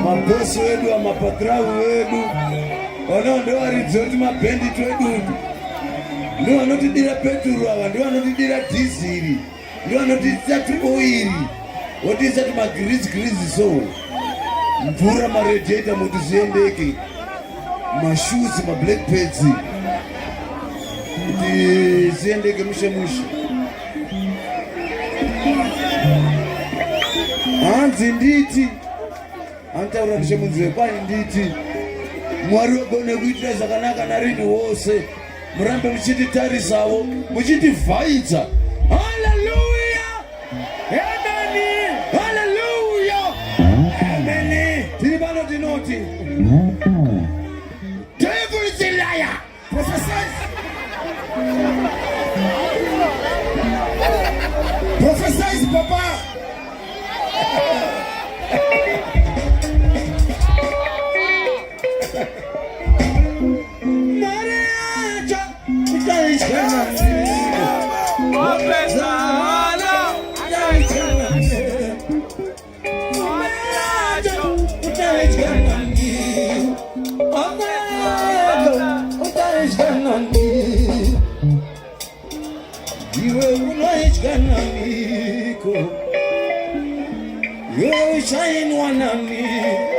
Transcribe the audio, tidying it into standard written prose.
Mabosi wedu, mapatrau wedu, ndo warizoti mabandit wedu, ndo vanotidira peturu ava, ndo vanotidira dhiziri, ndo vanotidira oiri, wotisa magirizi so, mvura maradiator muti ziendeke, mashoes mablack pads, kuti ziendeke mushe. Hanzi nditi antaura nishemunzwe kwani nditi Mwari wagone kuitira zvakanaka narini wose murambe muchititarisawo muchitivhaidza. Hallelujah, amen, hallelujah, amen. Tiri pano tinoti devil is a liar. Prophesize papa. You shine one on me.